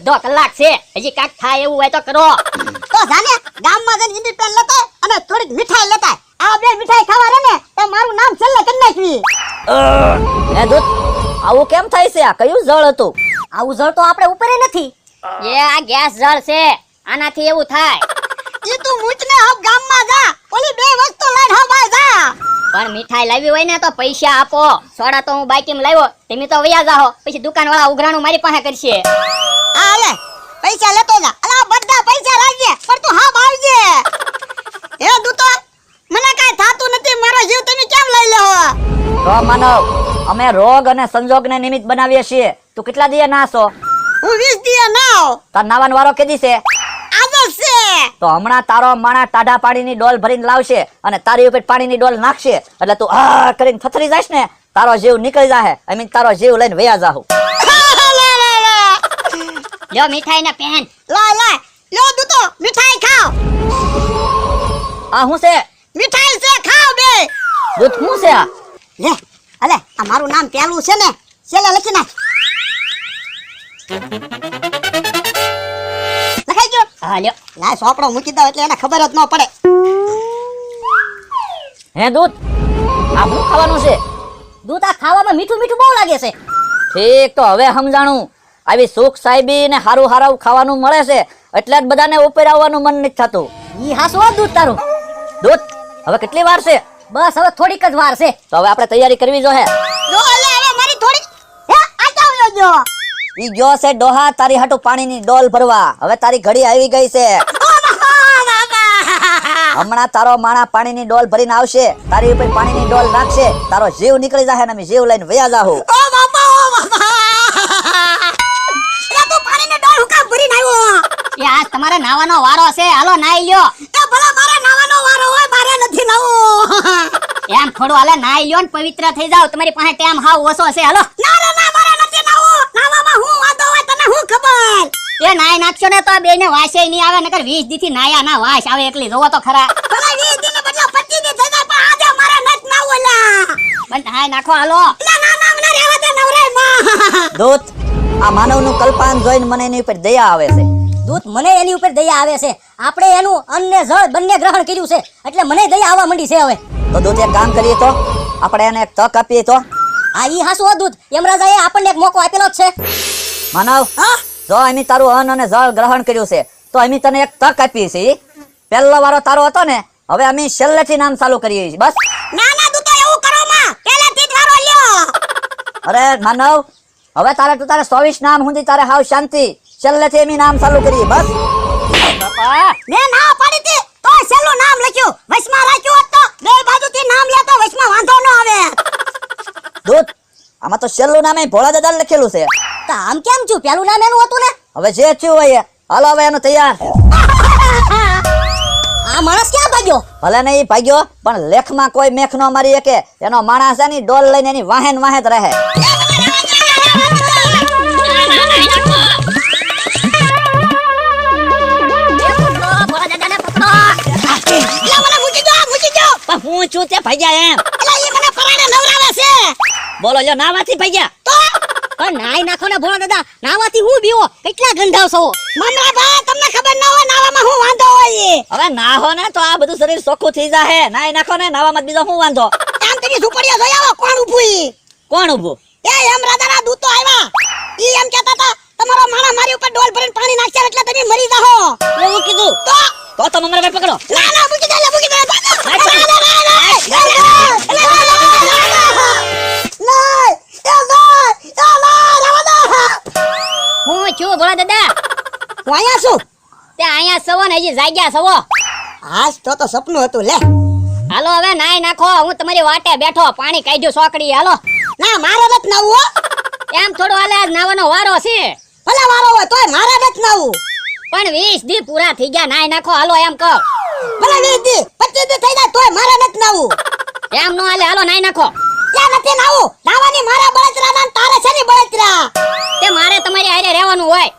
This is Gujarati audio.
અડધો કલાક છે, હજી કાક થાય એવું હોય તો કરો. તો જાને ગામમાં જઈને ઇન્ડિપેન્ડ લેતા અને થોડીક મીઠાઈ લેતા. આ બે મીઠાઈ ખાવા રે ને તો મારું નામ છેલ્લે કરી નાખવી. હે દૂત, આવું કેમ થાય છે? આ કયું જળ હતું? આવું જળ તો આપણે ઉપરે નથી. એ આ ગેસ જળ છે, આનાથી એવું થાય. ઈ તું મૂચને હબ ગામમાં જા, ઓલી બે વસ્તુ લઈને હબ આ જા. પણ મીઠાઈ લાવી હોય ને તો પૈસા આપો. સોડા તો હું બાઈકમાં લાવ્યો, તમે તો વયા જાહો, પછી દુકાનવાળા ઉઘરાણું મારી પાસે કરશે. આ લે પૈસા લેતો જા. અલા બધા પૈસા રાખજે, પણ તું હબ આવજે. હે દૂતો, મને કાઈ થાતું નથી, મારો જીવ તમે કેમ લઈ લેહો? તો માનવ, અમે રોગ અને સંજોગને નિમિત્ત બનાવીએ છીએ. તું કેટલા દીએ નાસો? હું 20 દિયા નાવ. તાર નાવાનો વારો કેદી છે? આજે છે. તો હમણાં તારો માણા ટાઢા પાણીની ડોલ ભરીને લાવશે અને તારી ઉપર પાણીની ડોલ નાખશે, એટલે તું આ કરીને થથરી જાશ ને, તારો જીવ નીકળી જાહે. I mean તારો જીવ લઈને વયા જાહુ. લ્યો મીઠાઈ ને પેન. લાય લાય, લ્યો દૂતો મીઠાઈ ખાઓ. આ હું છે? મીઠાઈ છે, ખાઓ બે. દૂધ હું છે આ? લે અલે આ મારું નામ પેલું છે ને, છેલ્લે લખી નાખ. લખાઈ ગયો? હા લ્યો. લાય સોપડો મૂકી દો એટલે એને ખબર જ ન પડે. હે દૂધ, આ હું ખાવાનું છે? દૂધ આ ખાવામાં મીઠું મીઠું બહુ લાગે છે. ઠીક, તો હવે સમજાણું. આવી સુખ સાહેબી ને હારું હારું ખાવાનું મળે છે એટલે જ બધાને ઉપર આવવાનું મન નથી થતું. ઈ હાસુ દૂધ તારું. દૂધ, હવે કેટલી વાર છે? બસ હવે થોડીક જ વાર છે. તો હવે આપણે તૈયારી કરવી જોઈએ. જો અલે હવે મારી થોડીક હે આ જાવ જો. ઈ ગયો છે ડોહા તારી હાટુ પાણીની ડોલ ભરવા. હવે તારી ઘડી આવી ગઈ છે. હમણાં તારો માણા પાણીની ડોલ ભરીને આવશે, તારી ઉપર પાણીની ડોલ નાખશે, તારો જીવ નીકળી જાહે ને અમે જીવ લઈને વયા જાહુ. ઓ બાપા ઓ બાપા. એ તો પાણીની ડોલ હુકા ભરીને આવ્યો. એ આજ તમારે નાવાનો વારો છે, હાલો નાઈ લ્યો. એ ભલા મારે નાવાનો વારો હોય, મારે નથી નાવું. એમ થોડું હાલે નાઈ લ્યો ને પવિત્ર થઈ જાવ. તમારી પાસે ટાઈમ હાવ ઓછો છે, હાલો. ના રે ના, મારે નથી નાવું. નાવામાં હું વાંધો હોય તને હું ખબર? એ નાઈ નાખશો ને તો બેને વાસે નહીં આવે, નકર 20 દી થી નાયા ના વાસ આવે એકલી. જોવો તો ખરા. ભલા 20 દિન ને બદલે 25 દી થઈ જાય, પણ આજે મારે નથી નાવું લા. પણ નાઈ નાખો હાલો. ના ના ના, મને રહેવા દે નવરાય માં. દૂત, આ માનવનું કલ્પાન જોઈને મને એની ઉપર દયા આવે છે. દૂત, મને એની ઉપર દયા આવે છે. આપણે એનું અન્ન ને જળ બંને ગ્રહણ કર્યું છે, એટલે મને દયા આવવા માંડી છે હવે. તો દૂત, એક કામ કરીએ તો આપણે એને એક તક આપીએ તો. આ ઈ હાસુ દૂત, યમરાજાએ આપણને એક મોકો આપેલો જ છે. માનવ, હા જો અમે તારું અન્ન અને જળ ગ્રહણ કર્યું છે તો અમે તને એક તક આપીએ છીએ. પહેલો વારો તારો હતો ને, હવે અમે છેલ્લેથી નામ ચાલુ કરીએ છીએ. બસ. ના ના દૂતો, એવું કરો માં, પહેલેથી જ વારો લ્યો. અરે માનવ, હવે તારે 24 નામ સુધી તારે હાવ શાંતિ. છેલ્લેથી અમે નામ ચાલુ કરીએ. બસ. બાપા મેં ના પાડી હતી તો છેલ્લું નામ લખ્યું, વચમાં રાખ્યું હોત તો બે બાજુથી નામ લે તો વચમાં વાંધો ન આવે. દૂત, આમાં તો છેલ્લું નામ ભોળા દાદા લખેલું છે. તો આમ કેમ છું? પેલું નામ એનું હતું ને. હવે જે થયું હોય હાલો, હવે એનું તૈયાર. આ માણસ ક્યાં ભાગ્યો? ભલે નહીં ભાગ્યો, પણ લેખમાં કોઈ મેખ નો મારી શકે. એનો માણસ છે ની ડોલ લઈને એની વાહે ને વાહે જ રહે. હું છું તે ભાગ્યા એમ. એટલે ઈ મને પરાણે નવરાવે છે. બોલો, લ્યો નાવાથી ભાગ્યા. તો પણ નાઈ નાખો ને ભોળા દાદા, નાવાથી હું બીવો? કેટલા ગંધાવ છો. મમરા ભાઈ, તમને ખબર ન હોય નાવામાં હું વાંધો હોય? હવે નાહો ને તો આ બધું શરીર ચોખ્ખું થઈ જાહે. નાઈ નાખો ને, નાવામાં બીજો શું વાંધો? આમ તમે ઝૂંપડીઓ જોઈ આવો, કોણ ઊભું ઈ? કોણ ઊભું? એ એમ રાજાના દૂતો આવ્યા. ઈ એમ કહેતા હતા તમારો માણા મારી ઉપર ડોલ ભરીને પાણી નાખશે એટલે તમે મરી જાહો. એવું કીધું? તો મમરાભાઈ પકડો. ના ના, મૂકી દે, મૂકી દે. હું છું ભોળા દાદા? હું અહીંયા છું. તે અહીંયા સવો ને હજી જાગ્યા સવો. આજ તો સપનું હતું લે. હાલો હવે નાઈ નાખો, હું તમારી વાટે બેઠો. પાણી કાઢ્યું સોકડી, હાલો. ના મારે નથી નાવું હો. એમ થોડું હાલે, આજ નાવાનો વારો છે. ભલે વારો હોય તોય મારે નથી નાવું. પણ 20 દી પૂરા થઈ ગયા, નાઈ નાખો હાલો. એમ કહો. ભલે 20 દી 25 દી થઈ જાય તોય મારે નથી નાવું. એમ નો હાલે, હાલો નાઈ નાખો. ત્યાં નથી નાવું. નાવાની મારા બળતરા ના તારે છે ની બળતરા. તે મારે તમારી હારે રહેવાનું હોય.